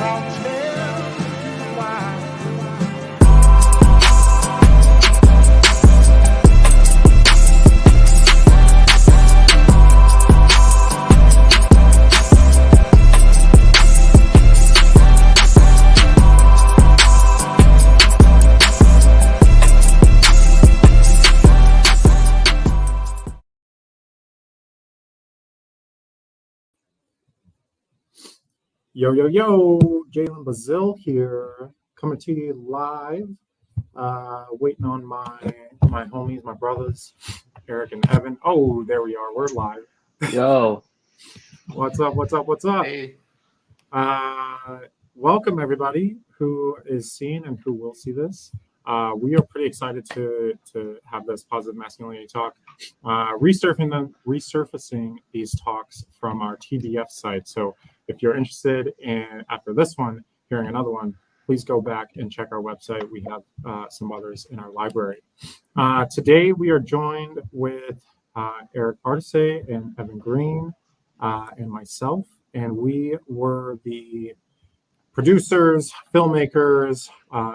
I'll tell you why. Yo, Jalen Bazile here, coming to you live, waiting on my homies, my brothers, Eric and Evan. Oh, there we are, we're live. Yo. What's up? Hey. Welcome everybody who is seeing and who will see this. We are pretty excited to have this positive masculinity talk, resurfacing these talks from our TDF site. So if you're interested in, after this one, hearing another one, please go back and check our website. We have some others in our library. Today we are joined with Eric Arce and Evan Green and myself, and we were the producers, filmmakers,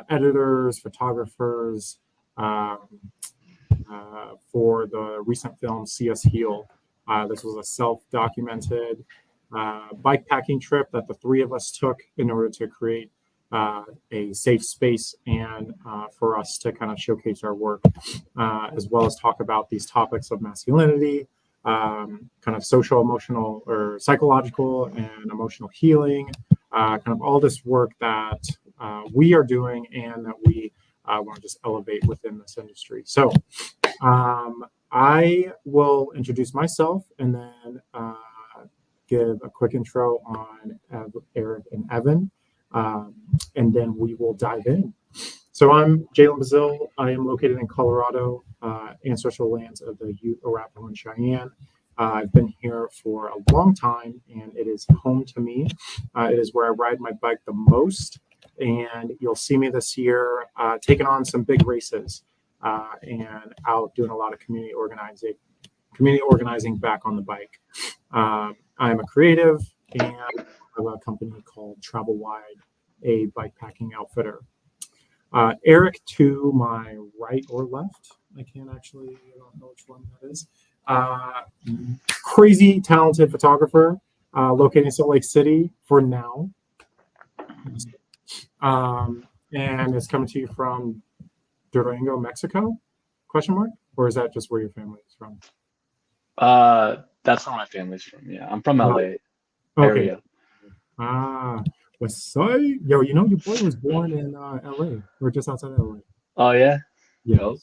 editors, photographers for the recent film See Us Heal. This was a self-documented bikepacking trip that the three of us took in order to create a safe space and for us to kind of showcase our work, as well as talk about these topics of masculinity, kind of social, emotional, or psychological and emotional healing, kind of all this work that we are doing and that we want to just elevate within this industry. So I will introduce myself and then give a quick intro on Eric and Evan, and then we will dive in. So I'm Jalen Bazile. I am located in Colorado, ancestral lands of the Ute, Arapaho, and Cheyenne. I've been here for a long time, and it is home to me. It is where I ride my bike the most, and you'll see me this year taking on some big races and out doing a lot of community organizing back on the bike. I'm a creative and I have a company called Travel Wide, a bikepacking outfitter. Eric to my right or left, I don't know which one that is. Crazy talented photographer, located in Salt Lake City for now. And it's coming to you from Durango, Mexico? Question mark? Or is that just where your family is from? That's where my family's from. Yeah, I'm from LA area. West Side. Yo, you know your boy was born in LA or just outside of LA. Oh yeah. Yeah. So,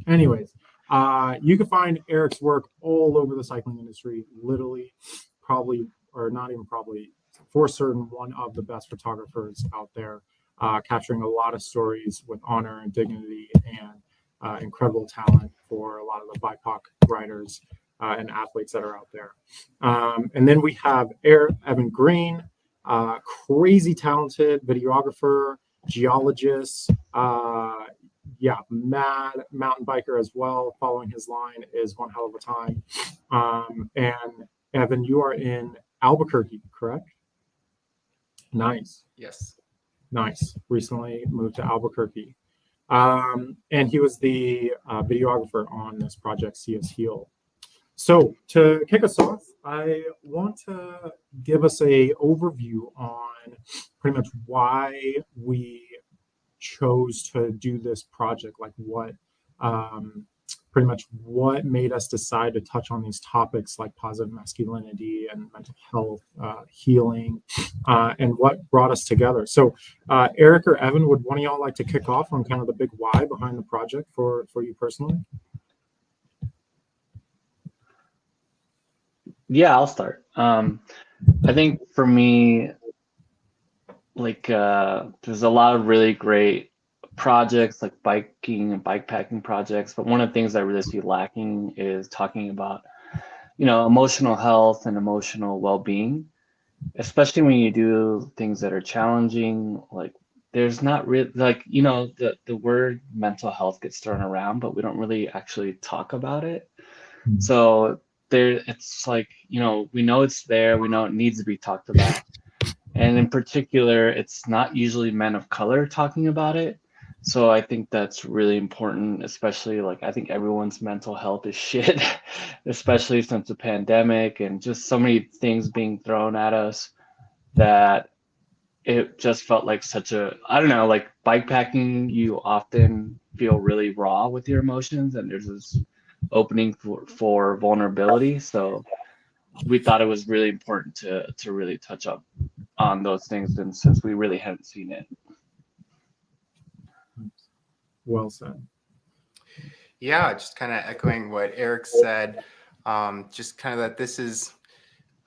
anyways, you can find Eric's work all over the cycling industry. Literally, probably, or not even probably, for certain, one of the best photographers out there, capturing a lot of stories with honor and dignity and incredible talent for a lot of the BIPOC riders and athletes that are out there. And then we have Evan Green, crazy talented videographer, geologist, mad mountain biker as well. Following his line is one hell of a time. And Evan, you are in Albuquerque, correct? Nice. Yes. Nice. Recently moved to Albuquerque. And he was the videographer on this project, See Us Heal. So to kick us off, I want to give us a overview on pretty much why we chose to do this project, like what made us decide to touch on these topics like positive masculinity and mental health, healing, and what brought us together. So Eric or Evan, would one of y'all like to kick off on kind of the big why behind the project for you personally? Yeah, I'll start. I think for me, there's a lot of really great projects like biking and bikepacking projects, but one of the things I really see lacking is talking about, emotional health and emotional well-being, especially when you do things that are challenging. Like there's not really the word mental health gets thrown around, but we don't really actually talk about it. Mm-hmm. So it's like, we know it's there, we know it needs to be talked about. And in particular, it's not usually men of color talking about it. So I think that's really important, especially like I think everyone's mental health is shit, especially since the pandemic and just so many things being thrown at us that it just felt like such a, I don't know, like bikepacking, you often feel really raw with your emotions and there's this opening for vulnerability. So we thought it was really important to really touch up on those things, and since we really hadn't seen it. Well said. Yeah, just kind of echoing what Eric said, just kind of that this is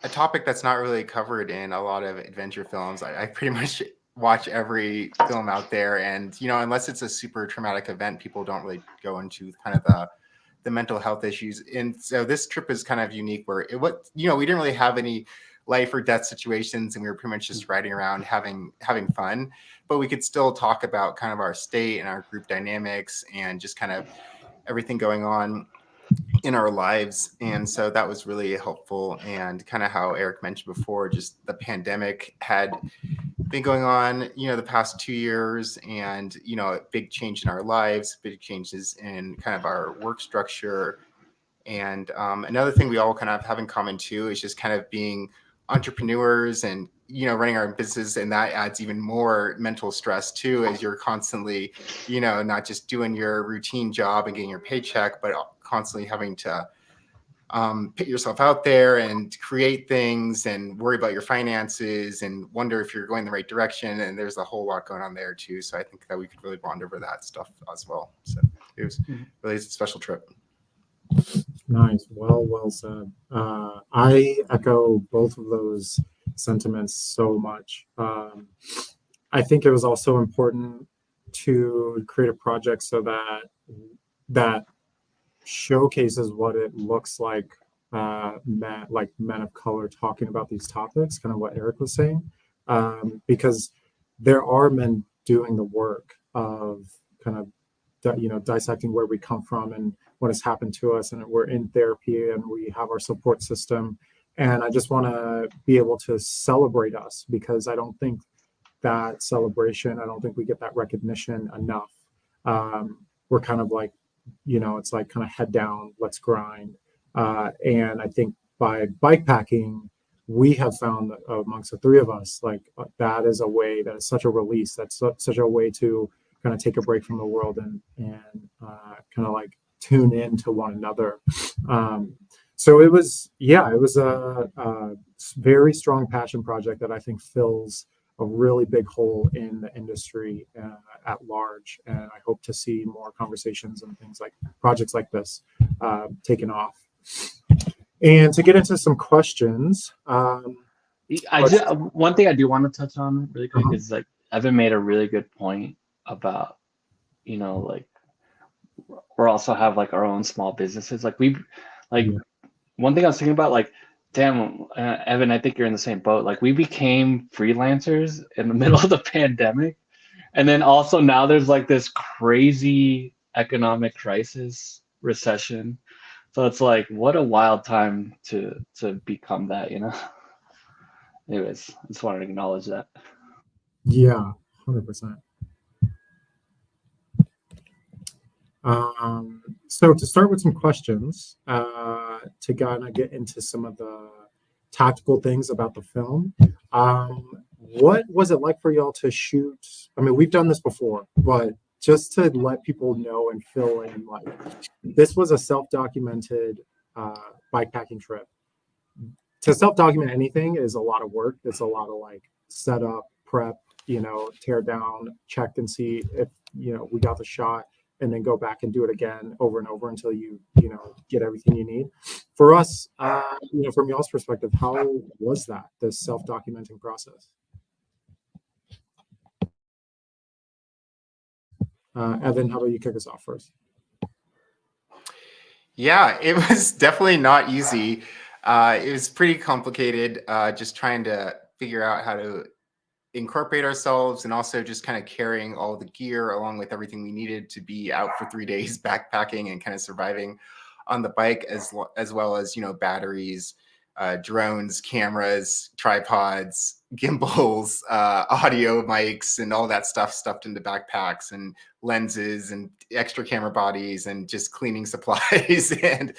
a topic that's not really covered in a lot of adventure films. I pretty much watch every film out there, and unless it's a super traumatic event, people don't really go into kind of the mental health issues. And so this trip is kind of unique, where we didn't really have any life or death situations, and we were pretty much just riding around having fun, but we could still talk about kind of our state and our group dynamics and just kind of everything going on in our lives. And so that was really helpful. And kind of how Eric mentioned before, just the pandemic had been going on, the past 2 years, and, a big change in our lives, big changes in kind of our work structure. And another thing we all kind of have in common too is just kind of being entrepreneurs and, running our own business. And that adds even more mental stress too, as you're constantly, not just doing your routine job and getting your paycheck, but constantly having to put yourself out there and create things and worry about your finances and wonder if you're going the right direction. And there's a whole lot going on there too. So I think that we could really bond over that stuff as well. So it was really a special trip. Nice. Well said. I echo both of those sentiments so much. I think it was also important to create a project so that showcases what it looks like, men of color talking about these topics, kind of what Eric was saying, because there are men doing the work of kind of dissecting where we come from and what has happened to us, and we're in therapy and we have our support system. And I just want to be able to celebrate us, because I don't think that celebration, I don't think we get that recognition enough. We're kind of like, it's like kind of head down, let's grind. And I think by bikepacking, we have found amongst the three of us, like that is a way, that is such a release, that's such a way to kind of take a break from the world and kind of like tune in to one another. So it was a very strong passion project that I think fills a really big hole in the industry at large. And I hope to see more conversations and things like projects like this taken off. And to get into some questions. One thing I do want to touch on really quick is like Evan made a really good point about, like we're also have like our own small businesses. One thing I was thinking about, like, damn, Evan, I think you're in the same boat. Like we became freelancers in the middle of the pandemic. And then also now there's like this crazy economic crisis, recession. So it's like, what a wild time to become that, Anyways, I just wanted to acknowledge that. Yeah, 100%. So to start with some questions, to kind of get into some of the tactical things about the film, what was it like for y'all to shoot? I mean, we've done this before, but just to let people know and fill in, like, this was a self-documented bikepacking trip. To self-document anything is a lot of work. It's a lot of like setup, prep, tear down, check and see if, we got the shot, and then go back and do it again over and over until you get everything you need. For us, from y'all's perspective, how was that, the self-documenting process? Evan, how about you kick us off first? Yeah, it was definitely not easy. It was pretty complicated, just trying to figure out how to incorporate ourselves, and also just kind of carrying all the gear along with everything we needed to be out for 3 days backpacking and kind of surviving on the bike, as well as batteries, drones, cameras, tripods, gimbals, audio mics, and all that stuff stuffed into backpacks, and lenses and extra camera bodies and just cleaning supplies and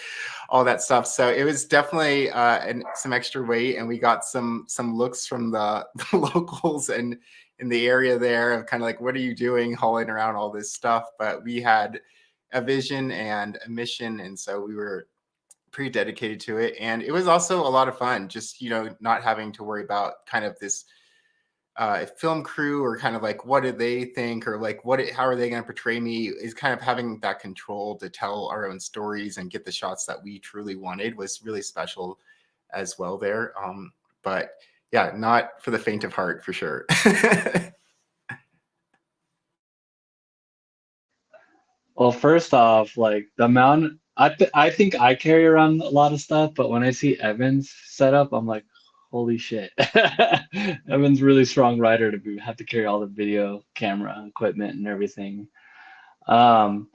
all that stuff. So it was definitely some extra weight, and we got some looks from the locals and in the area there of kind of like, what are you doing hauling around all this stuff? But we had a vision and a mission, and so we were pretty dedicated to it. And it was also a lot of fun, just, you know, not having to worry about kind of this film crew, or kind of like, what do they think, or like, how are they going to portray me? Is kind of having that control to tell our own stories and get the shots that we truly wanted was really special as well there. But yeah, not for the faint of heart, for sure. Well, first off, like the amount, I think I carry around a lot of stuff, but when I see Evan's setup, I'm like, holy shit. Evan's really strong rider to have to carry all the video camera equipment and everything. Um,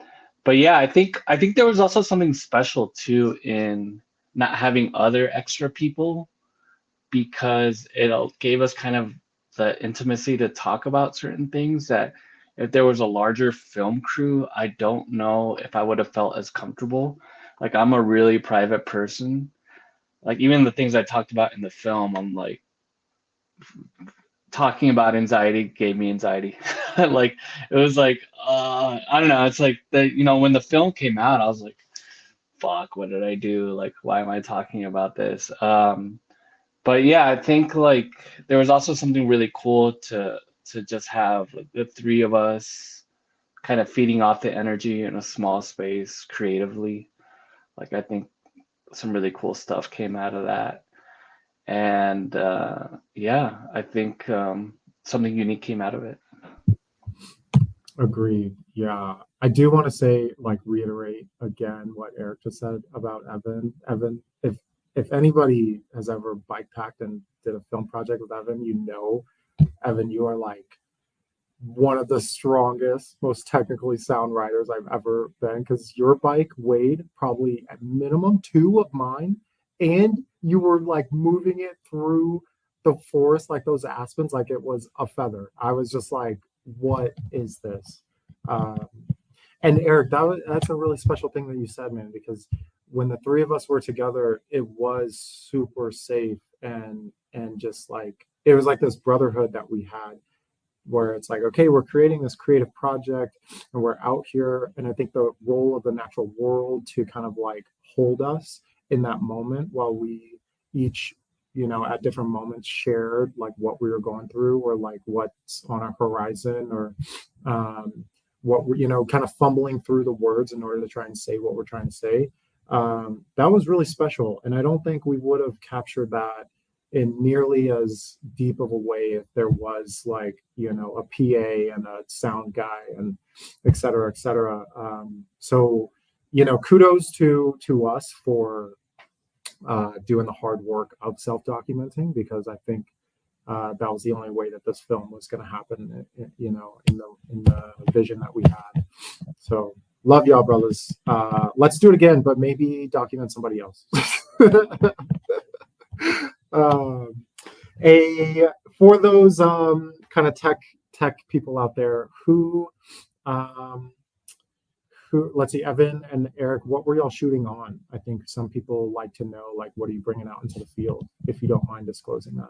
but yeah, I think there was also something special too in not having other extra people, because it gave us kind of the intimacy to talk about certain things that if there was a larger film crew, I don't know if I would have felt as comfortable. Like, I'm a really private person. Like, even the things I talked about in the film, I'm like, talking about anxiety gave me anxiety. Like, it was like, I don't know. It's like when the film came out, I was like, fuck, what did I do? Like, why am I talking about this? But yeah, I think like there was also something really cool to just have like the three of us kind of feeding off the energy in a small space creatively. Like, I think some really cool stuff came out of that. And yeah, I think something unique came out of it. Agreed. Yeah. I do want to say, like, reiterate again what Eric just said about Evan. Evan, if anybody has ever bike packed and did a film project with Evan, you know, Evan, you are like one of the strongest, most technically sound riders I've ever been, because your bike weighed probably at minimum 2 of mine, and you were like moving it through the forest like those aspens like it was a feather. I was just like, what is this? Um, and Eric, that's a really special thing that you said, man, because when the three of us were together, it was super safe, and just like it was like this brotherhood that we had, where it's like, okay, we're creating this creative project and we're out here. And I think the role of the natural world to kind of like hold us in that moment, while we each, you know, at different moments shared like what we were going through, or like what's on our horizon, or what we're, you know, kind of fumbling through the words in order to try and say what we're trying to say. That was really special. And I don't think we would have captured that in nearly as deep of a way if there was, like, you know, a PA and a sound guy and et cetera, et cetera. So, you know, kudos to us for doing the hard work of self-documenting, because I think that was the only way that this film was going to happen, you know, in the vision that we had. So love y'all, brothers. Let's do it again, but maybe document somebody else. For those kind of tech people out there who let's see, Evan and Eric, what were y'all shooting on? I think some people like to know, like, what are you bringing out into the field, if you don't mind disclosing that.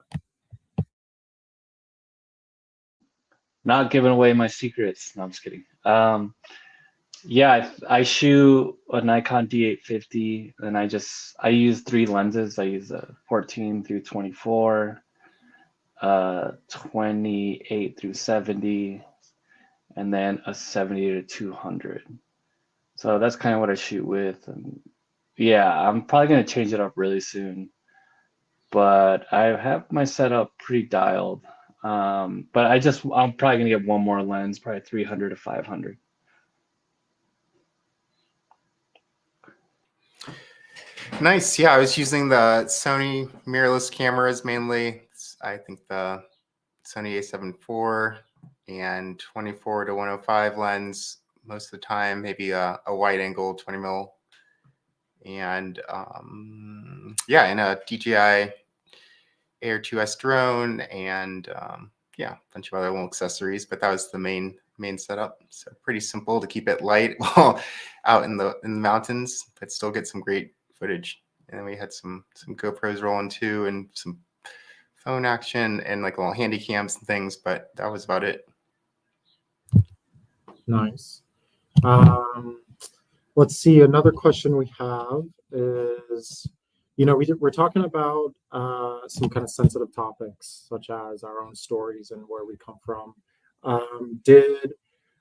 Not giving away my secrets. No, I'm just kidding. Yeah, I shoot a Nikon D850, and I use 3 lenses. I use a 14 through 24, 28 through 70, and then a 70 to 200. So that's kind of what I shoot with. And yeah, I'm probably gonna change it up really soon, but I have my setup pretty dialed. But I'm probably gonna get one more lens, probably 300 to 500. Nice. Yeah, I was using the Sony mirrorless cameras mainly. I think the Sony A7 IV and 24 to 105 lens most of the time, maybe a wide angle 20 mil. and yeah, and a DJI Air 2S drone, and yeah, a bunch of other little accessories. But that was the main setup. So pretty simple to keep it light while out in the mountains, but still get some great footage. And then we had some GoPros rolling too, and some phone action and like little handy cams and things. But that was about it. Nice. Let's see. Another question we have is, we're talking about some kind of sensitive topics, such as our own stories and where we come from.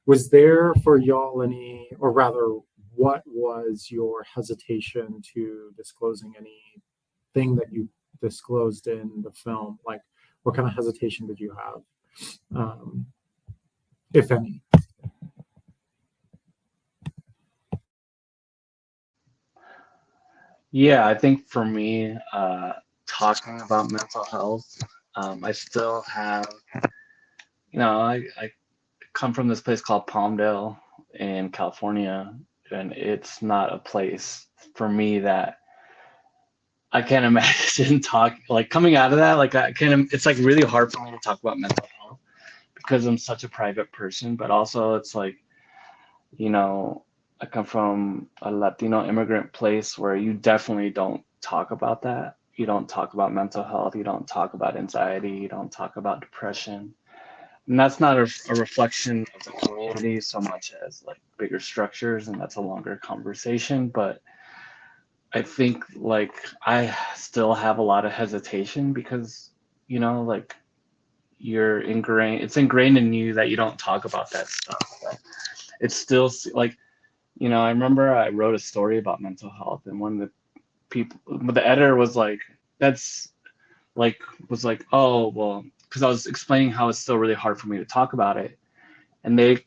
Was there for y'all any, or rather, what was your hesitation to disclosing anything that you disclosed in the film? Like, what kind of hesitation did you have, if any? Yeah, I think for me, talking about mental health, I still have, I come from this place called Palmdale in California, and it's not a place for me that I can't imagine coming out of that. Like it's like really hard for me to talk about mental health because I'm such a private person, but also it's like, I come from a Latino immigrant place where you definitely don't talk about that. You don't talk about mental health. You don't talk about anxiety. You don't talk about depression. And that's not a reflection of the community so much as like bigger structures, and that's a longer conversation. But I think like I still have a lot of hesitation because, like it's ingrained in you that you don't talk about that stuff. But it's still like, I remember I wrote a story about mental health, and one of the editor was like, oh, well, because I was explaining how it's still really hard for me to talk about it. And they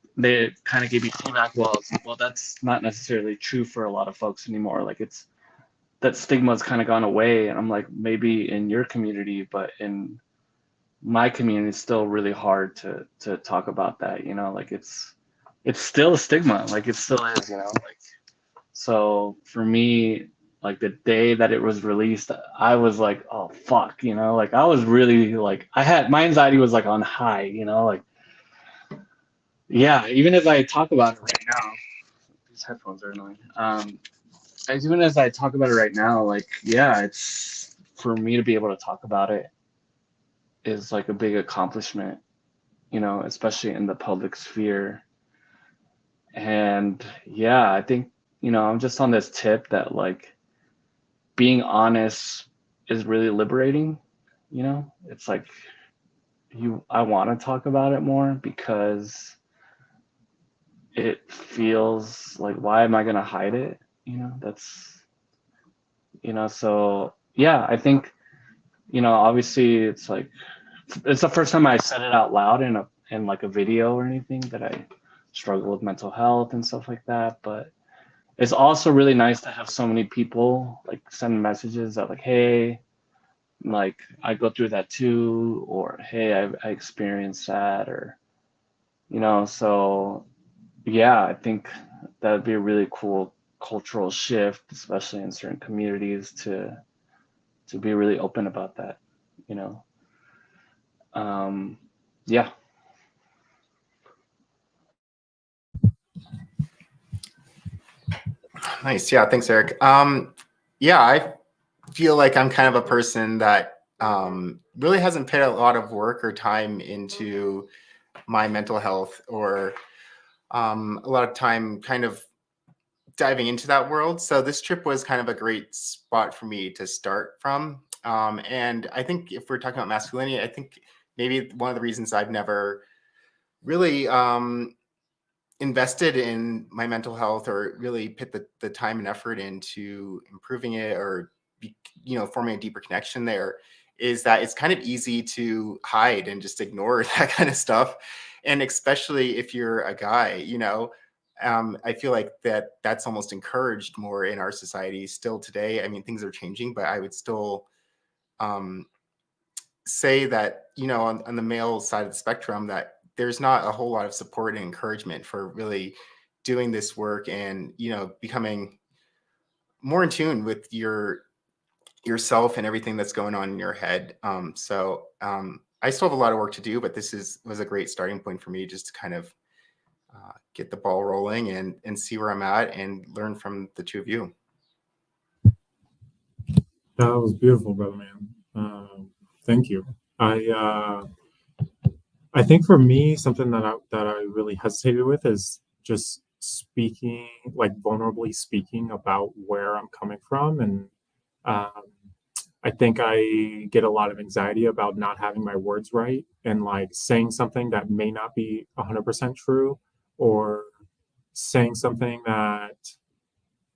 kind of gave me feedback, well, that's not necessarily true for a lot of folks anymore. Like that stigma's kind of gone away. And I'm like, maybe in your community, but in my community, it's still really hard to talk about that, like it's still a stigma, like it still is, like, so for me, like the day that it was released, I was like, oh fuck, like I was really like, my anxiety was like on high, like, yeah, even as I talk about it right now, these headphones are annoying. Even as I talk about it right now, like, yeah, it's for me to be able to talk about it is like a big accomplishment, especially in the public sphere. And yeah, I think, I'm just on this tip that like being honest is really liberating. It's like I want to talk about it more because it feels like, why am I going to hide it? That's, so yeah, I think, obviously it's like, it's the first time I said it out loud in like a video or anything, that I struggle with mental health and stuff like that. But it's also really nice to have so many people like send messages that like, hey, like I go through that too, or hey, I experienced that, or, so yeah, I think that'd be a really cool cultural shift, especially in certain communities, to be really open about that, yeah. Nice. Yeah. Thanks, Eric. Yeah, I feel like I'm kind of a person that really hasn't put a lot of work or time into my mental health, or a lot of time kind of diving into that world. So this trip was kind of a great spot for me to start from. And I think if we're talking about masculinity, I think maybe one of the reasons I've never really invested in my mental health, or really put the time and effort into improving it, or forming a deeper connection there, is that it's kind of easy to hide and just ignore that kind of stuff. And especially if you're a guy, I feel like that's almost encouraged more in our society still today. I mean, things are changing, but I would still say that, on the male side of the spectrum, that there's not a whole lot of support and encouragement for really doing this work, and, becoming more in tune with yourself and everything that's going on in your head. I still have a lot of work to do, but this was a great starting point for me, just to kind of get the ball rolling and see where I'm at and learn from the two of you. That was beautiful, brother man. Thank you. I think for me, something that I really hesitated with is just speaking, like vulnerably speaking about where I'm coming from, and I think I get a lot of anxiety about not having my words right and like saying something that may not be 100% true, or saying something that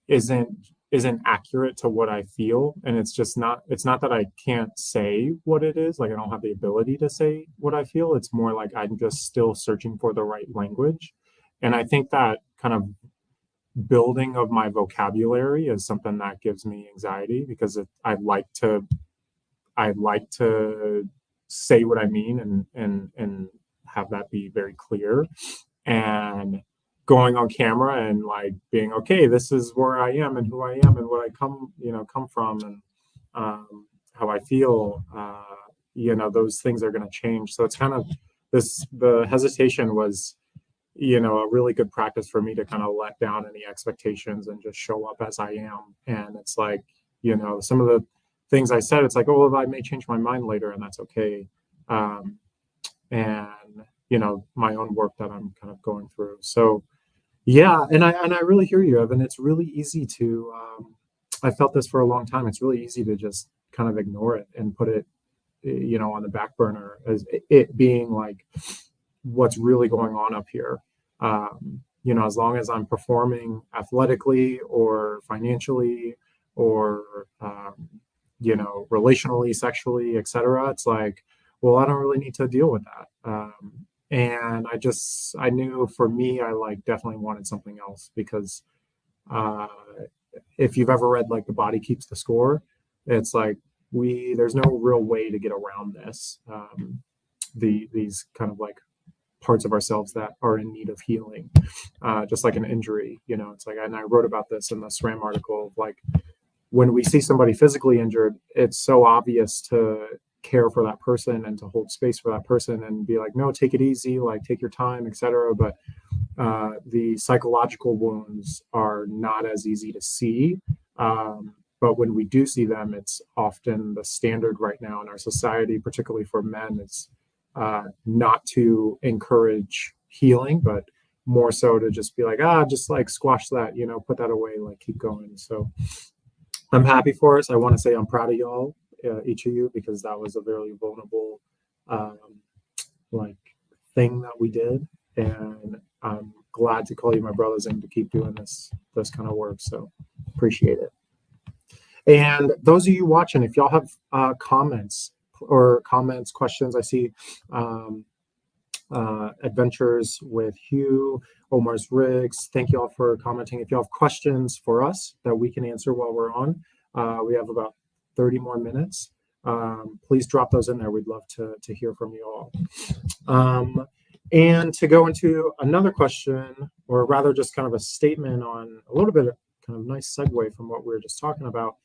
isn't accurate to what I feel. And it's not that I can't say what it is, like I don't have the ability to say what I feel. It's more like I'm just still searching for the right language. And I think that kind of building of my vocabulary is something that gives me anxiety, because I like to say what I mean and have that be very clear. And going on camera and like being okay, this is where I am and who I am and what I come from, and how I feel. Those things are going to change. So it's kind of the hesitation was, a really good practice for me to kind of let down any expectations and just show up as I am. And it's like, some of the things I said, it's like, oh, well, I may change my mind later, and that's okay. And my own work that I'm kind of going through. So yeah, and I really hear you, Evan. It's really easy to I felt this for a long time. It's really easy to just kind of ignore it and put it on the back burner, as it being like what's really going on up here. As long as I'm performing athletically or financially or relationally, sexually, etc., it's like, well, I don't really need to deal with that. And I knew for me, I like definitely wanted something else, because if you've ever read like The Body Keeps the Score, it's like there's no real way to get around this. These kind of like parts of ourselves that are in need of healing, just like an injury, it's like, and I wrote about this in the SRAM article, like when we see somebody physically injured, it's so obvious to care for that person and to hold space for that person and be like, no, take it easy, like take your time, etc. But the psychological wounds are not as easy to see. But when we do see them, it's often the standard right now in our society, particularly for men, it's not to encourage healing, but more so to just be like, just like squash that, put that away, like keep going. So I'm happy for us. I want to say I'm proud of y'all, each of you, because that was a very vulnerable thing that we did, and I'm glad to call you my brothers and to keep doing this kind of work. So appreciate it. And those of you watching, if y'all have comments, questions, I see Adventures with Hugh, Omar's Rigs. Thank you all for commenting. If you have questions for us that we can answer while we're on, we have about 30 more minutes. Please drop those in there. We'd love to hear from you all. And to go into another question, or rather just kind of a statement on a little bit of kind of nice segue from what we were just talking about.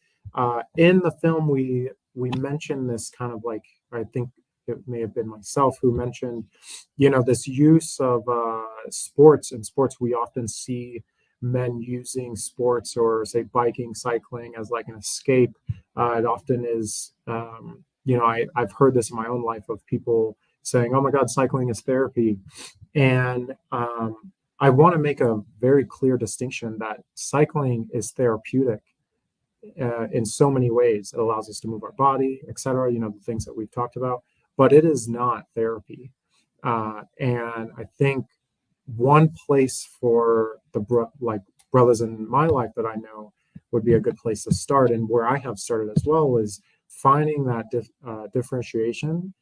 In the film, we mentioned this kind of like, I think it may have been myself who mentioned, this use of sports. In sports, we often see men using sports, or say biking, cycling, as like an escape. It often is, I've heard this in my own life of people saying, oh my God, cycling is therapy. And I want to make a very clear distinction that cycling is therapeutic in so many ways. It allows us to move our body, etc., the things that we've talked about, but it is not therapy. And I think one place for the brothers in my life that I know would be a good place to start, and where I have started as well, is finding that differentiation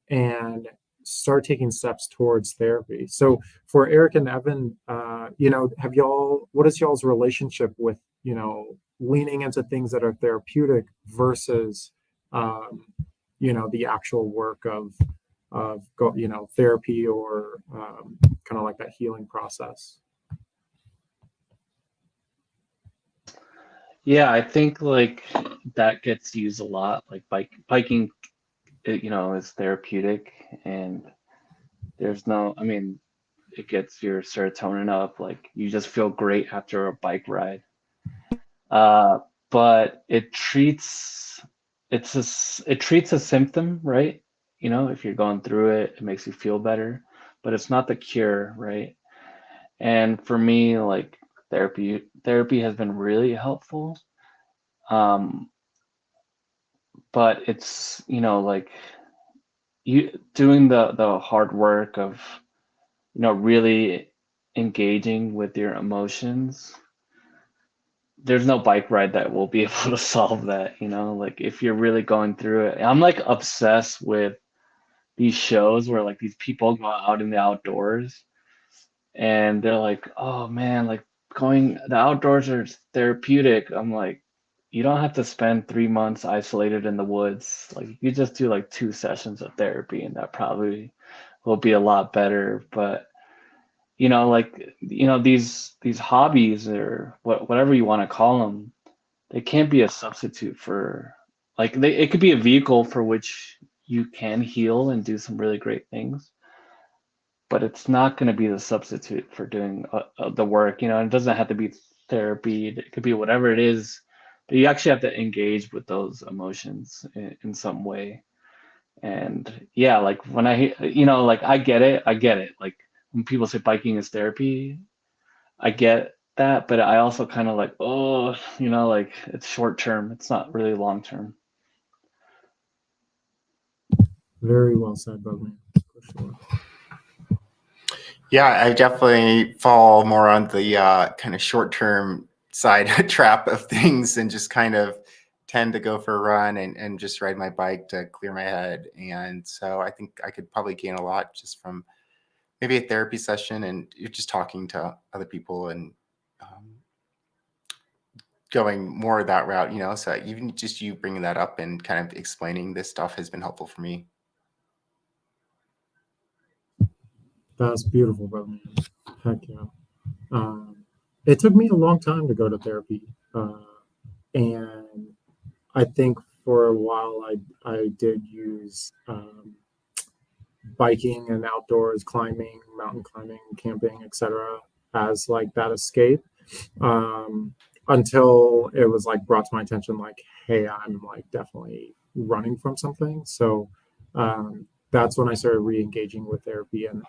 and start taking steps towards therapy. So for Eric and Evan, what is y'all's relationship with, leaning into things that are therapeutic versus, the actual work of therapy, or kind of like that healing process? Yeah, I think like that gets used a lot. Like biking, is therapeutic, and there's no, I mean, it gets your serotonin up. Like you just feel great after a bike ride. Uh, but it treats a symptom, right? If you're going through it, it makes you feel better, but it's not the cure, right? And for me, like therapy has been really helpful. Um, but it's, like you doing the hard work of, really engaging with your emotions. There's no bike ride that will be able to solve that, like if you're really going through it. I'm like obsessed with these shows where like these people go out in the outdoors and they're like, oh man, like the outdoors are therapeutic. I'm like, you don't have to spend 3 months isolated in the woods. Like you just do like 2 sessions of therapy and that probably will be a lot better. But like these hobbies or whatever you want to call them, they can't be a substitute for like it could be a vehicle for which you can heal and do some really great things, but it's not going to be the substitute for doing the work. It doesn't have to be therapy. It could be whatever it is, but you actually have to engage with those emotions in some way. And yeah, like when like I get it. Like when people say biking is therapy, I get that, but I also kind of like, oh, like it's short term. It's not really long term. Very well said, Bugman, for sure. Yeah, I definitely fall more on the kind of short-term side trap of things and just kind of tend to go for a run and just ride my bike to clear my head. And so I think I could probably gain a lot just from maybe a therapy session and you're just talking to other people and going more that route, So even just you bringing that up and kind of explaining this stuff has been helpful for me. That's beautiful, Bugman. Heck yeah. It took me a long time to go to therapy, and I think for a while I did use biking and outdoors climbing, mountain climbing, camping, etc. as like that escape, until it was like brought to my attention like, hey, I'm like definitely running from something. So that's when I started re-engaging with therapy and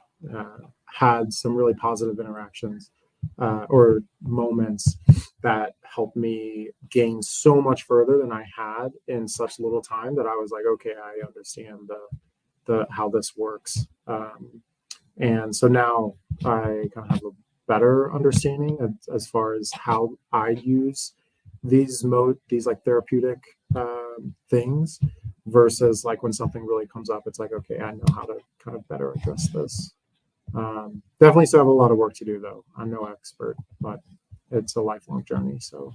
had some really positive interactions or moments that helped me gain so much further than I had in such little time that I was like, okay, I understand the how this works. And so now I kind of have a better understanding as far as how I use these like therapeutic things versus like when something really comes up, it's like, okay, I know how to kind of better address this. Definitely still have a lot of work to do though. I'm no expert, but it's a lifelong journey. So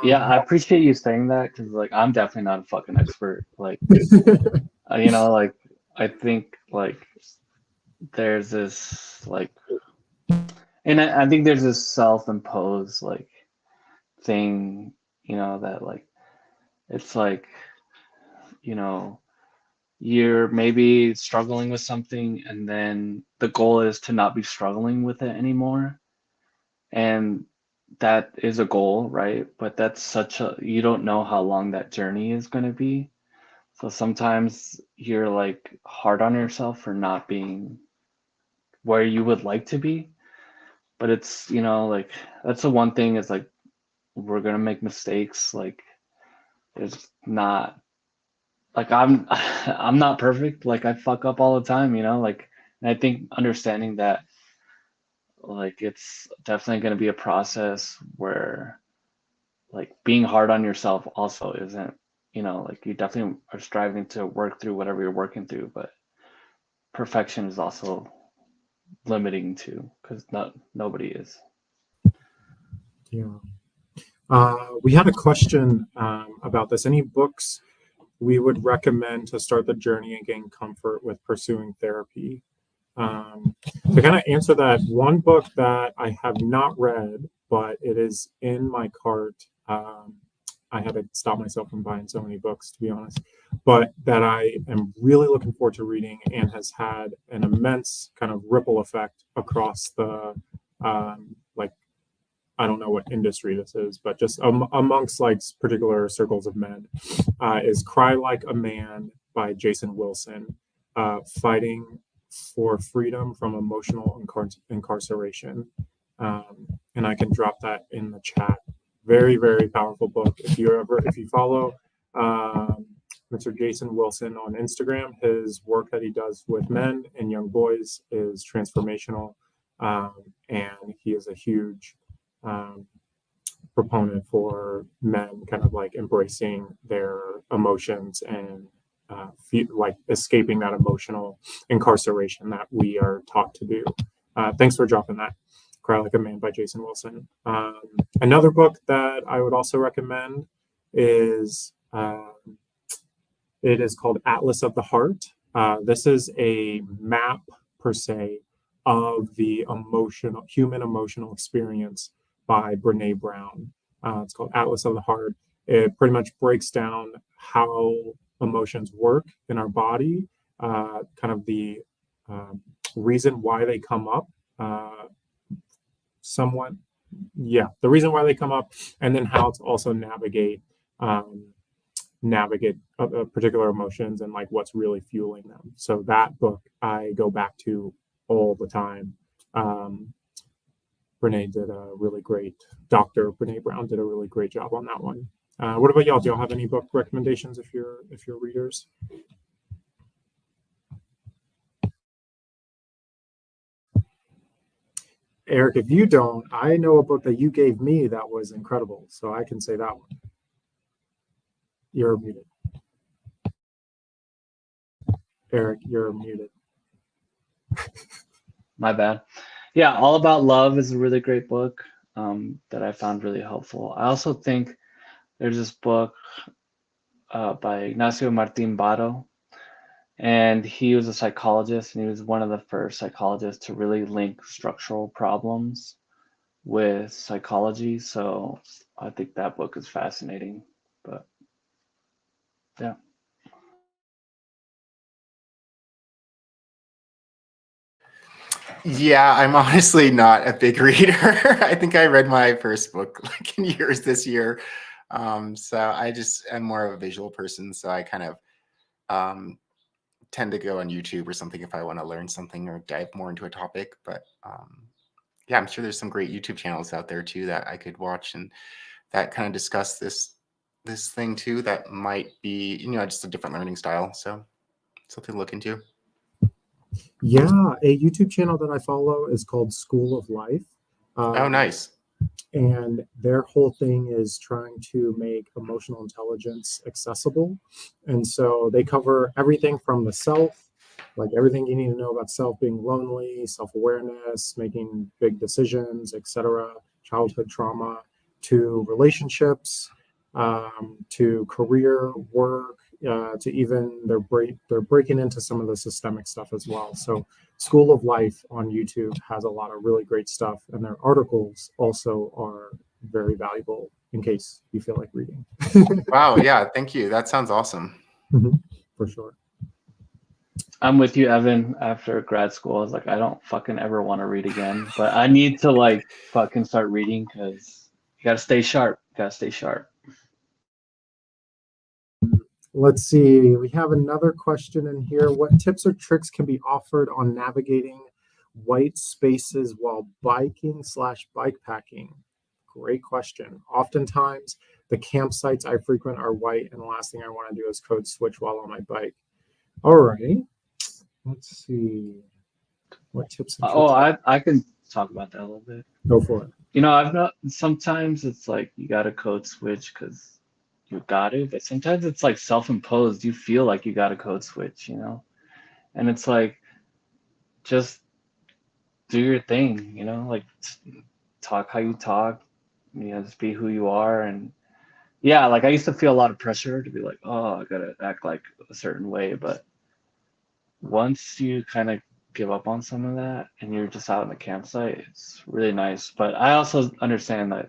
Yeah, I appreciate you saying that because like I'm definitely not a fucking expert. Like like I think like there's this like, and I think there's this self-imposed like thing, that like it's like, you're maybe struggling with something and then the goal is to not be struggling with it anymore. And that is a goal, right? But you don't know how long that journey is going to be. So sometimes you're like hard on yourself for not being where you would like to be. But it's, like that's the one thing is like we're going to make mistakes. Like it's not like I'm not perfect. Like I fuck up all the time, like, and I think understanding that like it's definitely going to be a process where like being hard on yourself also isn't, like you definitely are striving to work through whatever you're working through, but perfection is also limiting too, because nobody is. yeah. We had a question about this. Any books we would recommend to start the journey and gain comfort with pursuing therapy? To kind of answer that, one book that I have not read but it is in my cart. I had to stop myself from buying so many books, to be honest, but that I am really looking forward to reading and has had an immense kind of ripple effect across the, like, I don't know what industry this is, but just amongst like particular circles of men, is Cry Like a Man by Jason Wilson, fighting for freedom from emotional incarceration. And I can drop that in the chat. Very, very powerful book. If you follow Mr. Jason Wilson on Instagram, his work that he does with men and young boys is transformational. And he is a huge proponent for men kind of like embracing their emotions and like escaping that emotional incarceration that we are taught to do. Thanks for dropping that. Cry Like a Man by Jason Wilson. Another book that I would also recommend is it is called Atlas of the Heart. This is a map per se of the human emotional experience by Brene Brown. It's called Atlas of the Heart. It pretty much breaks down how emotions work in our body, kind of the reason why they come up, the reason why they come up, and then how to also navigate particular emotions and like what's really fueling them. So that book I go back to all the time. Dr. Brene Brown did a really great job on that one. What about y'all? Do y'all have any book recommendations if you're readers? Eric, if you don't, I know a book that you gave me that was incredible, so I can say that one. You're muted. Eric, you're muted. My bad. Yeah, All About Love is a really great book that I found really helpful. I also think there's this book by Ignacio Martin Baro, and he was a psychologist, and he was one of the first psychologists to really link structural problems with psychology. So I think that book is fascinating. But yeah. Yeah, I'm honestly not a big reader. I think I read my first book like in years this year. So I just am more of a visual person. So I kind of tend to go on YouTube or something if I want to learn something or dive more into a topic. But yeah, I'm sure there's some great YouTube channels out there too that I could watch and that kind of discuss this thing too. That might be, just a different learning style. So something to look into. Yeah, a YouTube channel that I follow is called School of Life. Oh, nice. And their whole thing is trying to make emotional intelligence accessible. And so they cover everything from the self, like everything you need to know about self, being lonely, self-awareness, making big decisions, etc., childhood trauma, to relationships, to career, work, to even they're breaking into some of the systemic stuff as well. So School of Life on YouTube has a lot of really great stuff, and their articles also are very valuable in case you feel like reading. Wow, yeah, thank you. That sounds awesome. For sure. I'm with you, Evan. After grad school, I was like, I don't fucking ever want to read again, but I need to like fucking start reading because you gotta stay sharp. Let's see. We have another question in here. What tips or tricks can be offered on navigating white spaces while biking/bikepacking? Great question. Oftentimes, the campsites I frequent are white, and the last thing I want to do is code switch while on my bike. All right. Let's see. What tips and tricks? I can talk about that a little bit. Go for it. I've not. Sometimes it's like you gotta code switch because you got to, but sometimes it's like self-imposed. You feel like you got to code switch, and it's like just do your thing, like talk how you talk, just be who you are. And yeah, like I used to feel a lot of pressure to be like, oh, I gotta act like a certain way, but once you kind of give up on some of that and you're just out in the campsite, it's really nice. But I also understand that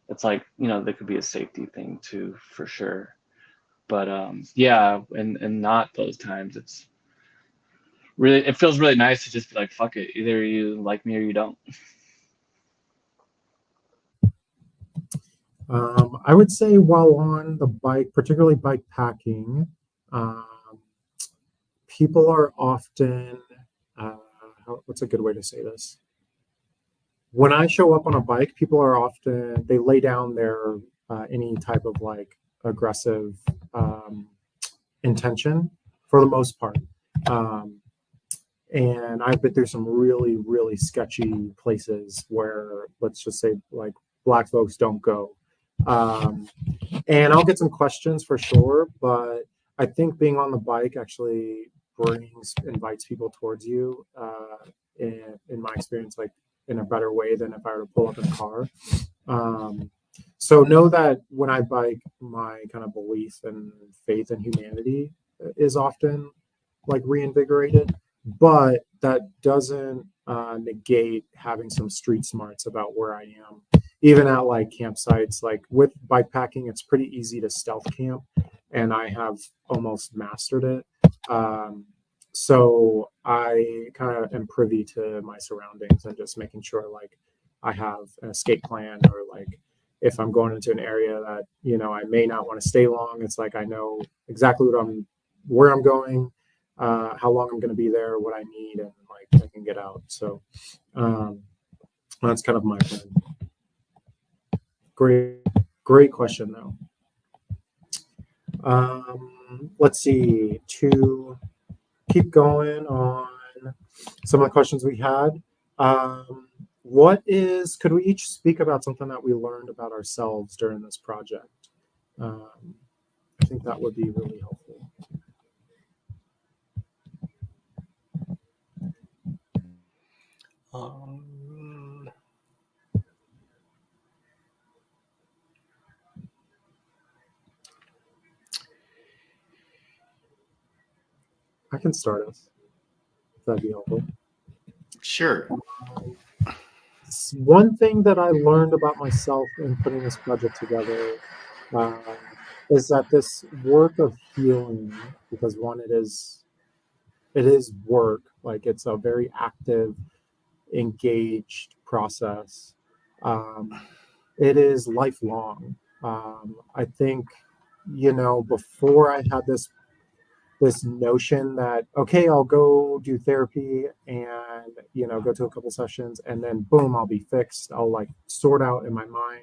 it's like, you know, there could be a safety thing too, for sure. But yeah, and not those times, it's really, it feels really nice to just be like, fuck it, either you like me or you don't. I would say while on the bike, particularly bike packing, people are often, what's a good way to say this? When I show up on a bike, people are often, they lay down their any type of like aggressive intention for the most part. And I've been through some really, really sketchy places where, let's just say, like, Black folks don't go. And I'll get some questions for sure, but I think being on the bike actually invites people towards you, in my experience, like in a better way than if I were to pull up in a car. So know that when I bike, my kind of belief and faith in humanity is often like reinvigorated, but that doesn't negate having some street smarts about where I am. Even at like campsites, like with bike packing, it's pretty easy to stealth camp, and I have almost mastered it. So I kind of am privy to my surroundings and just making sure like I have an escape plan, or like if I'm going into an area that, you know, I may not want to stay long, it's like I know exactly where I'm going, how long I'm going to be there, what I need, and like I can get out. So that's kind of my plan. Great question though. Let's see, to keep going on some of the questions we had. Could we each speak about something that we learned about ourselves during this project? I think that would be really helpful. I can start us, if that'd be helpful. Sure. One thing that I learned about myself in putting this project together is that this work of healing, because one, it is work, like it's a very active, engaged process. It is lifelong. I think, you know, before I had this notion that, okay, I'll go do therapy and, you know, go to a couple sessions and then boom, I'll be fixed. I'll like sort out in my mind,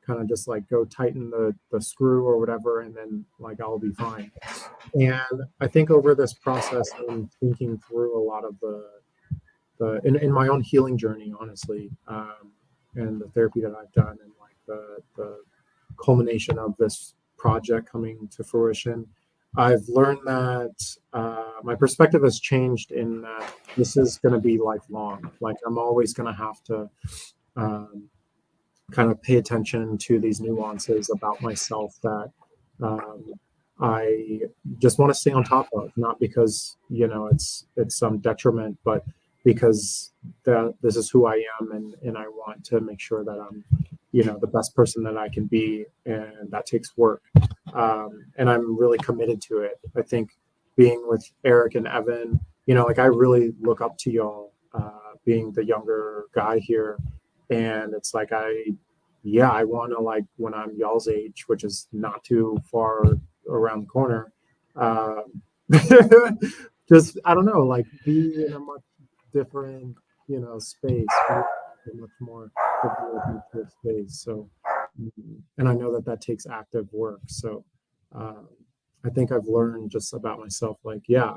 kind of just like go tighten the screw or whatever, and then like I'll be fine. And I think over this process and thinking through a lot of in my own healing journey, honestly, and the therapy that I've done, and like the culmination of this project coming to fruition, I've learned that my perspective has changed in that this is going to be lifelong. Like I'm always going to have to kind of pay attention to these nuances about myself that I just want to stay on top of, not because, you know, it's some detriment, but because this is who I am, and I want to make sure that I'm, you know, the best person that I can be, and that takes work. And I'm really committed to it. I think being with Eric and Evan, you know, like I really look up to y'all, being the younger guy here, and it's like I want to, like, when I'm y'all's age, which is not too far around the corner, just, I don't know, like be in a much different, you know, space, a much more developmental space. So, and I know that takes active work. So I think I've learned just about myself, like, yeah,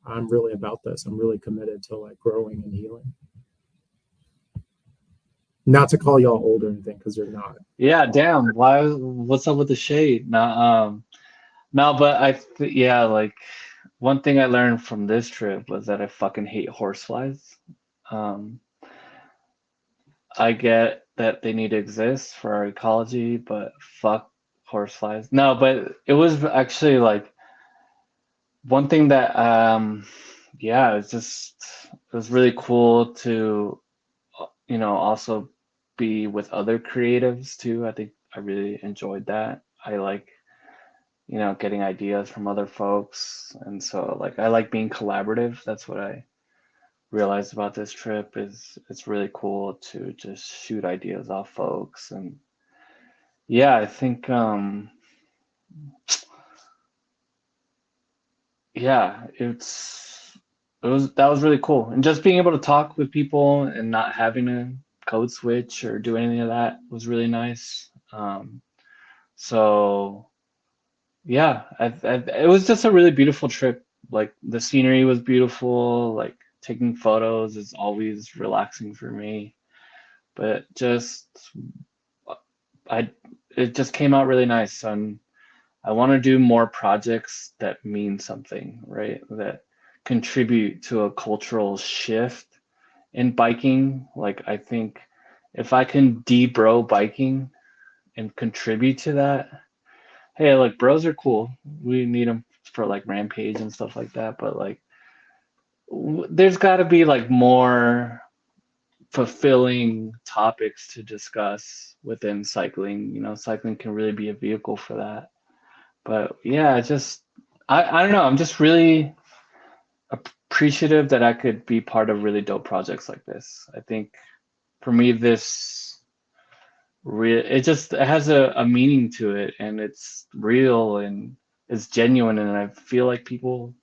I'm really about this. I'm really committed to like growing and healing. Not to call y'all old or anything, because you're not. Yeah, damn. Why? What's up with the shade? No, but yeah, like one thing I learned from this trip was that I fucking hate horseflies. I get that they need to exist for our ecology, but fuck horseflies. No, but it was actually like one thing that, yeah, it's just was really cool to, also be with other creatives too. I think I really enjoyed that. I like, getting ideas from other folks. And so like I like being collaborative. That's what I realized about this trip is it's really cool to just shoot ideas off folks. And yeah, I think yeah, that was really cool. And just being able to talk with people and not having to code switch or do anything of that was really nice. So yeah, it was just a really beautiful trip. Like the scenery was beautiful. Like taking photos is always relaxing for me. But I it just came out really nice. And I want to do more projects that mean something, right? That contribute to a cultural shift in biking. Like I think if I can de-bro biking and contribute to that, hey, like bros are cool. We need them for like Rampage and stuff like that. But like, there's got to be like more fulfilling topics to discuss within cycling. Cycling can really be a vehicle for that. But yeah, I don't know. I'm just really appreciative that I could be part of really dope projects like this. I think for me, it has a meaning to it, and it's real and it's genuine, and I feel like people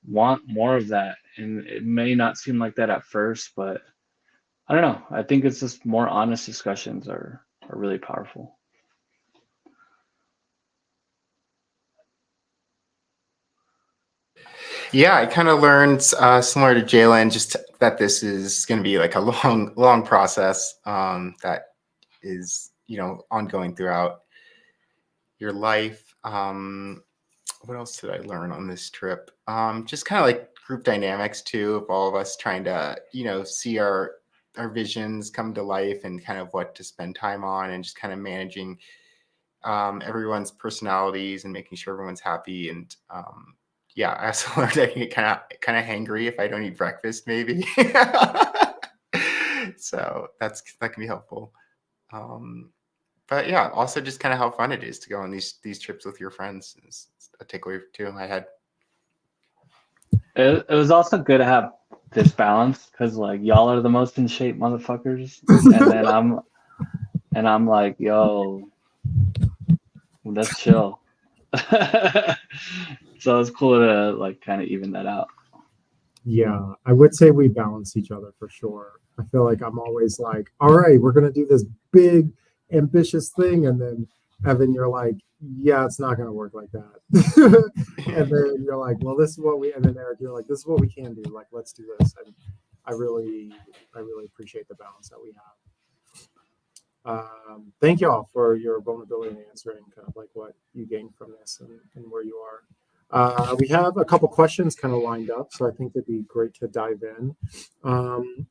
want more of that. And it may not seem like that at first, but I don't know. I think it's just more honest discussions are really powerful. Yeah, I kind of learned similar to Jalen, just that this is going to be like a long process that is, ongoing throughout your life. What else did I learn on this trip? Just kind of like group dynamics too, of all of us trying to, see our visions come to life and kind of what to spend time on, and just kind of managing everyone's personalities and making sure everyone's happy. And yeah, I also learned I can get kind of hangry if I don't eat breakfast, maybe. So that can be helpful. But yeah, also just kind of how fun it is to go on these trips with your friends is a takeaway too I had. It was also good to have this balance because like y'all are the most in shape motherfuckers, and then I'm like, yo, let's chill. So it's cool to like kind of even that out. Yeah, I would say we balance each other for sure. I feel like I'm always like, all right, we're gonna do this big, ambitious thing, and then Evan, you're like, yeah, it's not gonna work like that. And then you're like, well, this is what we, and then Eric, you're like, this is what we can do. Like, let's do this. And I really appreciate the balance that we have. Thank you all for your vulnerability and answering kind of like what you gained from this and where you are. We have a couple questions kind of lined up, so I think it'd be great to dive in.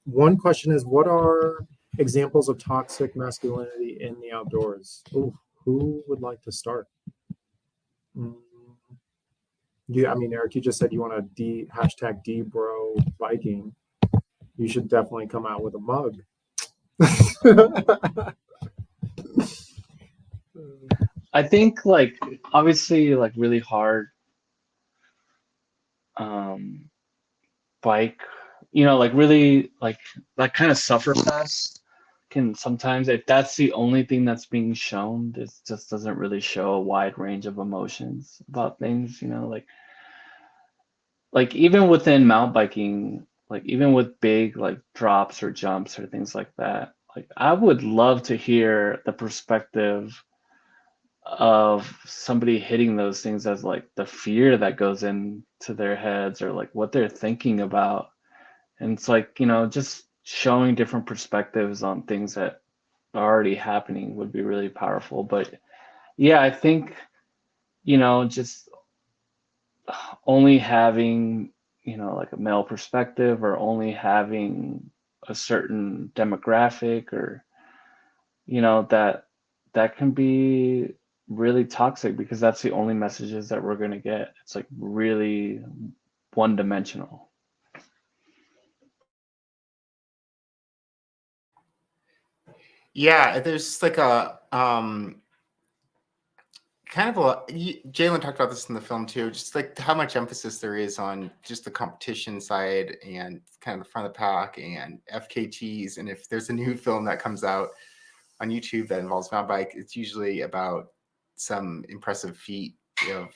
One question is, what are examples of toxic masculinity in the outdoors? Ooh, who would like to start? I mean, Eric, you just said you want to hashtag #dbro biking. You should definitely come out with a mug. I think like obviously like really hard bike, like really like that kind of suffer fest can sometimes, if that's the only thing that's being shown, this just doesn't really show a wide range of emotions about things, like even within mountain biking, like even with big like drops or jumps or things like that, like I would love to hear the perspective of somebody hitting those things as like the fear that goes into their heads or like what they're thinking about. And it's like, just showing different perspectives on things that are already happening would be really powerful. But yeah, I think, just only having, like a male perspective or only having a certain demographic or, that can be really toxic because that's the only messages that we're going to get. It's like really one dimensional. Yeah, there's like a kind of Jalen talked about this in the film too, just like how much emphasis there is on just the competition side and kind of the front of the pack and FKTs. And if there's a new film that comes out on YouTube that involves mountain bike, it's usually about some impressive feat of,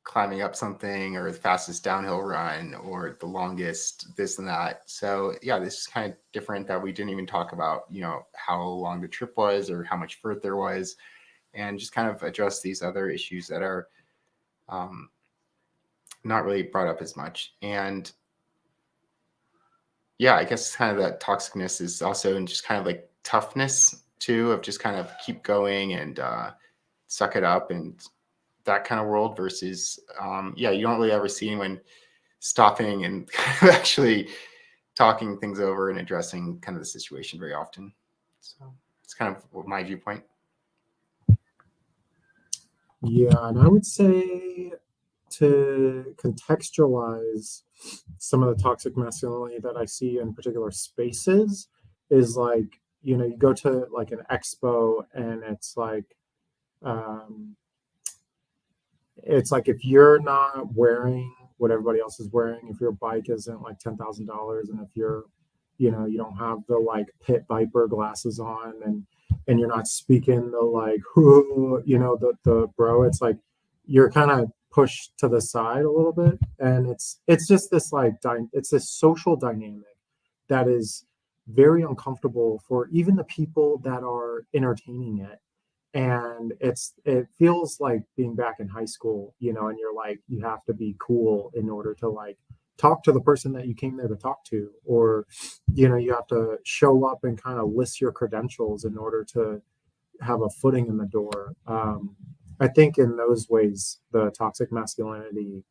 climbing up something or the fastest downhill run or the longest this and that. So yeah, this is kind of different that we didn't even talk about, how long the trip was or how much further there was, and just kind of address these other issues that are not really brought up as much. And yeah, I guess kind of that toxicness is also in just kind of like toughness too, of just kind of keep going and suck it up and that kind of world versus, you don't really ever see anyone stopping and actually talking things over and addressing kind of the situation very often. So it's kind of my viewpoint. Yeah, and I would say to contextualize some of the toxic masculinity that I see in particular spaces is like, you go to like an expo and it's like if you're not wearing what everybody else is wearing, if your bike isn't like $10,000, and if you're, you don't have the like pit viper glasses on, and you're not speaking the like, the bro, it's like you're kind of pushed to the side a little bit, and it's just this like it's this social dynamic that is very uncomfortable for even the people that are entertaining it. And it feels like being back in high school, and you're like, you have to be cool in order to like talk to the person that you came there to talk to, or you have to show up and kind of list your credentials in order to have a footing in the door. I think in those ways the toxic masculinity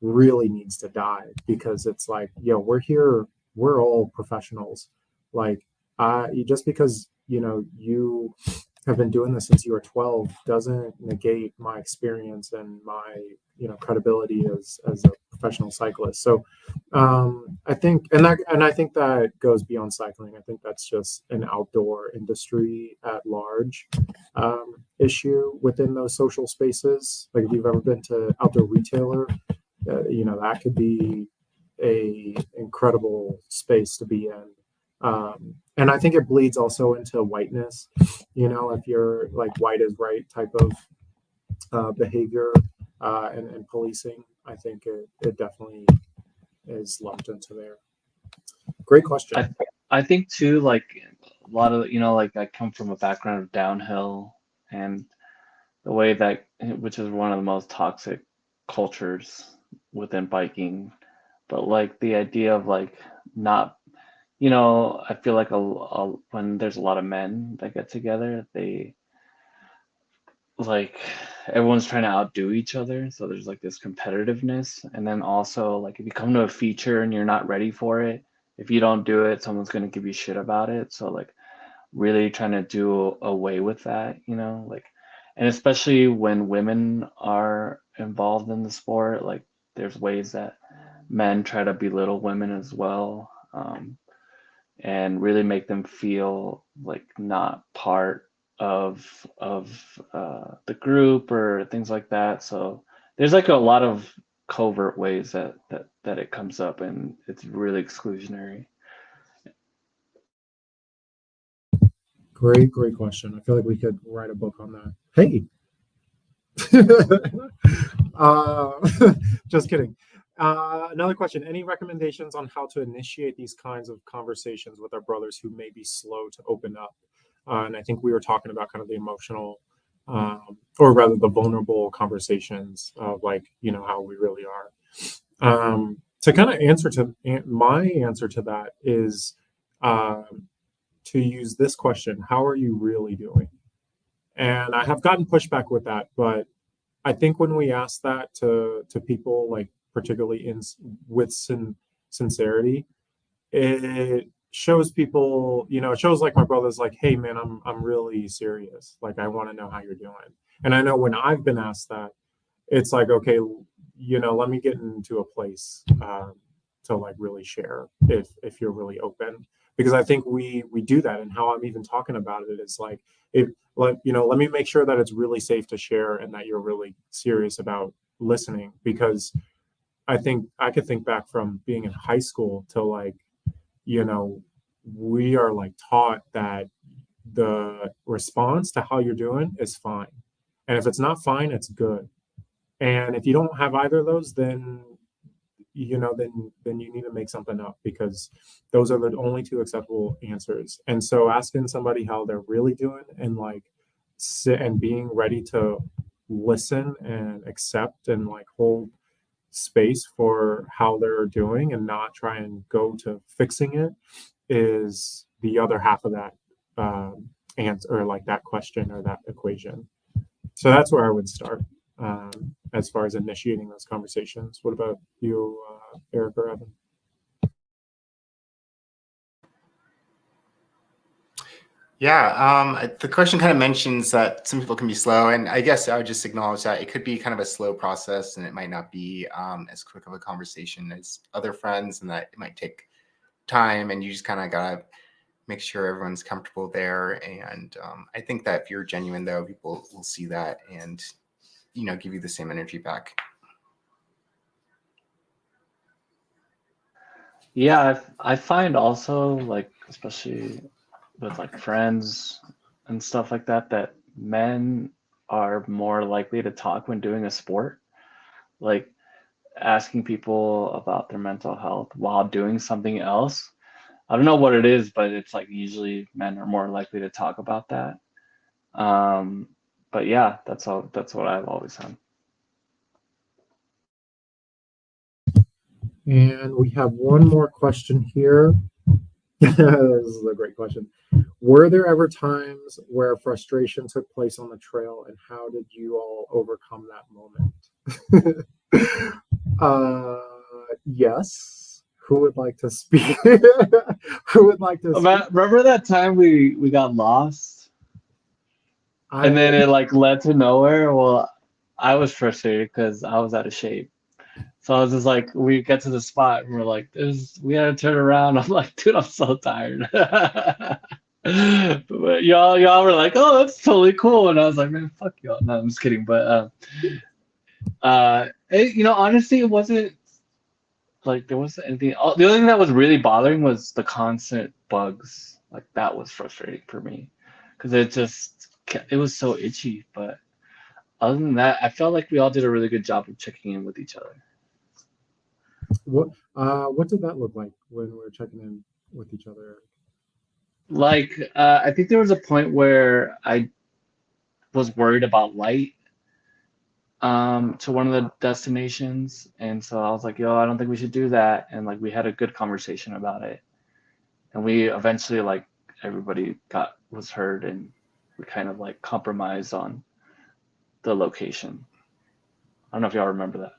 really needs to die, because it's like, we're here, we're all professionals. Like, just because you have been doing this since you were 12 doesn't negate my experience and my credibility as a professional cyclist. So I think, and I think that goes beyond cycling. I think that's just an outdoor industry at large issue within those social spaces. Like if you've ever been to outdoor retailer, that could be a incredible space to be in. And I think it bleeds also into whiteness. If you're like white is right type of behavior and policing, I think it definitely is lumped into there. Great question. I think too, like a lot of, like I come from a background of downhill, and the way that, which is one of the most toxic cultures within biking, but like the idea of like not, I feel like when there's a lot of men that get together, they like everyone's trying to outdo each other. So there's like this competitiveness. And then also like if you come to a feature and you're not ready for it, if you don't do it, someone's going to give you shit about it. So like really trying to do away with that, like, and especially when women are involved in the sport, like there's ways that men try to belittle women as well. And really make them feel like not part of the group or things like that. So there's like a lot of covert ways that it comes up, and it's really exclusionary. Great question. I feel like we could write a book on that. Hey. Just kidding. Another question. Any recommendations on how to initiate these kinds of conversations with our brothers who may be slow to open up? And I think we were talking about kind of the emotional, or rather the vulnerable conversations of like, how we really are. To kind of my answer to that is to use this question: how are you really doing? And I have gotten pushback with that, but I think when we ask that to people, like particularly with sincerity, it shows people, it shows like my brother's like, hey man, I'm really serious. Like I want to know how you're doing. And I know when I've been asked that, it's like, okay, let me get into a place to like really share if you're really open. because I think we do that. And how I'm even talking about it is like, if like, let me make sure that it's really safe to share and that you're really serious about listening, because I think I could think back from being in high school to like, we are like taught that the response to how you're doing is fine. And if it's not fine, it's good. And if you don't have either of those, then then you need to make something up, because those are the only two acceptable answers. And so asking somebody how they're really doing, and like sit and being ready to listen and accept and like hold space for how they're doing and not try and go to fixing it, is the other half of that answer, or like that question or that equation. So that's where I would start as far as initiating those conversations. What about you, Eric or Evan? Yeah, the question kind of mentions that some people can be slow, and I guess I would just acknowledge that it could be kind of a slow process, and it might not be as quick of a conversation as other friends, and that it might take time, and you just kind of gotta make sure everyone's comfortable there. And I think that if you're genuine, though, people will see that and give you the same energy back. Yeah, I find also, like, especially with like friends and stuff like that, that men are more likely to talk when doing a sport. Like asking people about their mental health while doing something else. I don't know what it is, but it's like usually men are more likely to talk about that. But yeah, that's what I've always found. And we have one more question here. This is a great question. Were there ever times where frustration took place on the trail, and how did you all overcome that moment? Yes. Who would like to speak? Who would like to speak? Remember that time we got lost? And then it like led to nowhere? Well, I was frustrated because I was out of shape. So I was just like, we get to the spot and we're like, we had to turn around. I'm like, dude, I'm so tired. But y'all were like, oh, that's totally cool. And I was like, man, fuck y'all. No, I'm just kidding. But honestly, it wasn't like there wasn't anything. The only thing that was really bothering was the constant bugs. Like that was frustrating for me because it was so itchy. But other than that, I felt like we all did a really good job of checking in with each other. What did that look like when we were checking in with each other? Like, I think there was a point where I was worried about light to one of the destinations, and so I was like, yo, I don't think we should do that. And like we had a good conversation about it. And we eventually, like, everybody was heard, and we kind of like compromised on the location. I don't know if y'all remember that.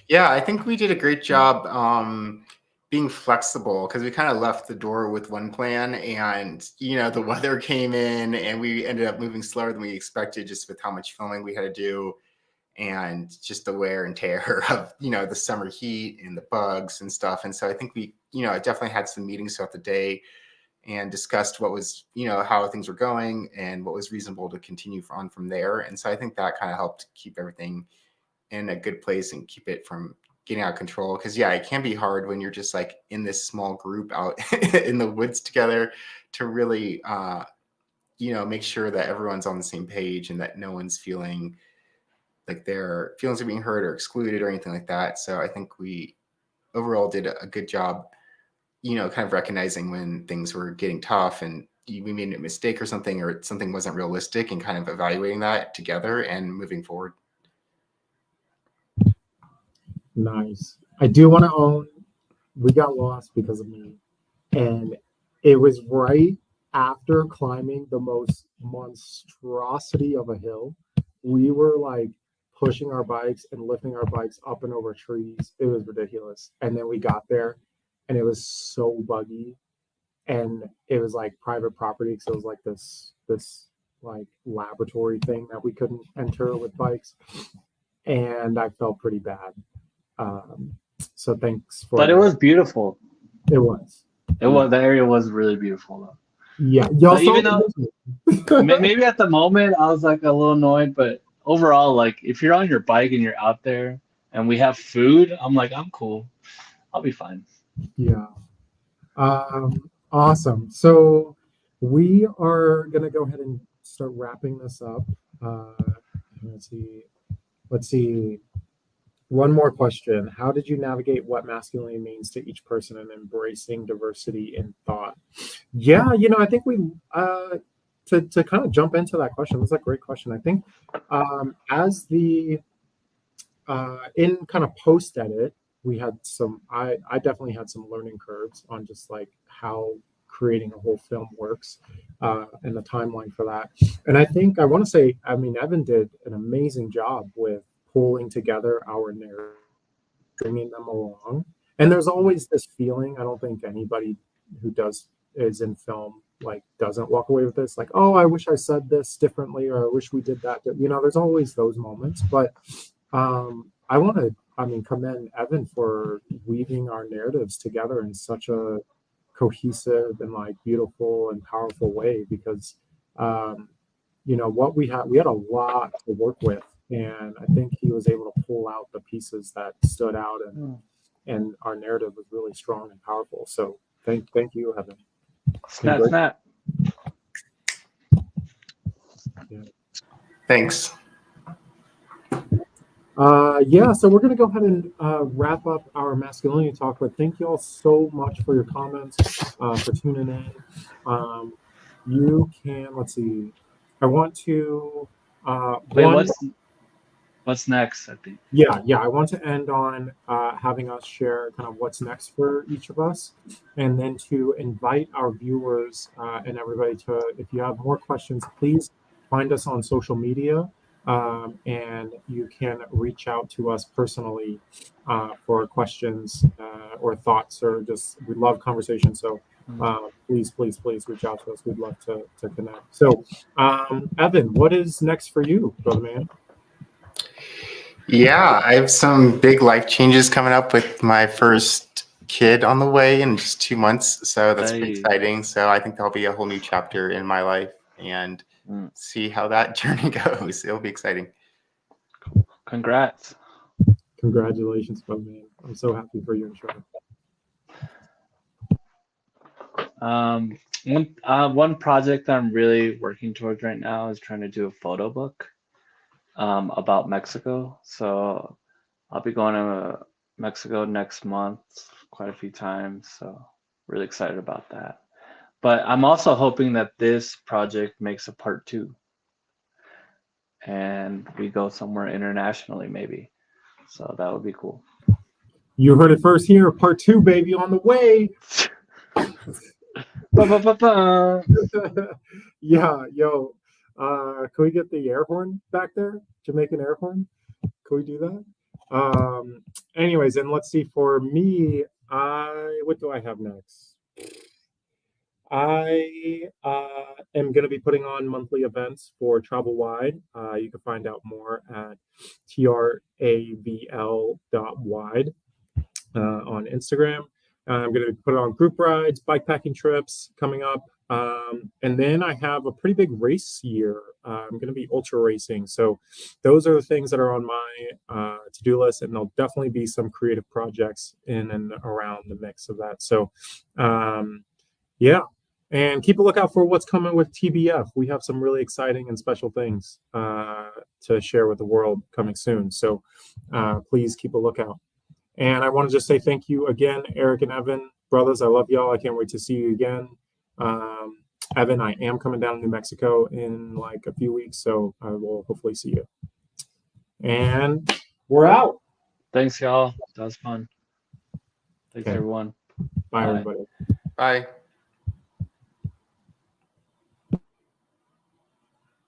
Yeah, I think we did a great job being flexible, because we kind of left the door with one plan, and the weather came in and we ended up moving slower than we expected, just with how much filming we had to do and just the wear and tear of the summer heat and the bugs and stuff. And so I think we definitely had some meetings throughout the day and discussed what was how things were going and what was reasonable to continue on from there. And so I think that kind of helped keep everything in a good place and keep it from getting out of control. Because yeah, it can be hard when you're just like in this small group out in the woods together to really make sure that everyone's on the same page and that no one's feeling like their feelings are being hurt or excluded or anything like that. So I think we overall did a good job kind of recognizing when things were getting tough and we made a mistake or something wasn't realistic, and kind of evaluating that together and moving forward. Nice. I do want to own, we got lost because of me. And it was right after climbing the most monstrosity of a hill. We were like pushing our bikes and lifting our bikes up and over trees. It was ridiculous. And then we got there and it was so buggy. And it was like private property, because it was like this like laboratory thing that we couldn't enter with bikes. And I felt pretty bad. So thanks for But it was beautiful. It was. It was, the area was really beautiful though. Yeah. Y'all So saw even though maybe at the moment I was like a little annoyed, but overall, like if you're on your bike and you're out there and we have food, I'm like, I'm cool. I'll be fine. Yeah. Awesome. So we are gonna go ahead and start wrapping this up. Let's see. Let's see. One more question. How did you navigate what masculinity means to each person and embracing diversity in thought? Yeah, I think we to kind of jump into that question, that's a great question. I think as the in kind of post edit, we had some I definitely had some learning curves on just like how creating a whole film works and the timeline for that. And I think I want to say, I mean, Evan did an amazing job with pulling together our narrative, bringing them along. And there's always this feeling, I don't think anybody who is in film like doesn't walk away with this like, oh, I wish I said this differently, or I wish we did that. There's always those moments. But I want to commend Evan for weaving our narratives together in such a cohesive and like beautiful and powerful way, because what we had a lot to work with, and I think he was able to pull out the pieces that stood out, and our narrative was really strong and powerful. So thank you, Evan. Snap. Yeah. Thanks. So we're going to go ahead and wrap up our masculinity talk, but thank you all so much for your comments, for tuning in. You can, let's see, I want to Wait, what's next? I think. Yeah, I want to end on having us share kind of what's next for each of us, and then to invite our viewers and everybody to, if you have more questions, please find us on social media. And you can reach out to us personally for questions or thoughts, or just, we love conversation. So please reach out to us. We'd love to connect. So Evan, what is next for you, brother man? Yeah, I have some big life changes coming up with my first kid on the way in just 2 months. So that's pretty exciting. So I think there'll be a whole new chapter in my life, and see how that journey goes. It'll be exciting. Congrats. Congratulations, brother man. I'm so happy for you and Sean. One project that I'm really working towards right now is trying to do a photo book about Mexico. So I'll be going to Mexico next month quite a few times. So really excited about that. But I'm also hoping that this project makes a part 2. And we go somewhere internationally, maybe. So that would be cool. You heard it first here. Part 2, baby, on the way. Yeah, yo. Can we get the air horn back there? Jamaican air horn? Can we do that? Anyways, and let's see, for me, what do I have next? I am going to be putting on monthly events for Travel Wide. You can find out more at travl.wide on Instagram. I'm going to put on group rides, bikepacking trips coming up. And then I have a pretty big race year. I'm going to be ultra racing. So those are the things that are on my to-do list, and there'll definitely be some creative projects in and around the mix of that. So yeah, and keep a lookout for what's coming with TBF. We have some really exciting and special things to share with the world coming soon. So please keep a lookout. And I want to just say thank you again, Eric and Evan, brothers. I love y'all. I can't wait to see you again. Evan, I am coming down to New Mexico in like a few weeks, so I will hopefully see you. And we're out. Thanks, y'all. That was fun. Thanks, everyone. Bye, everybody. Bye.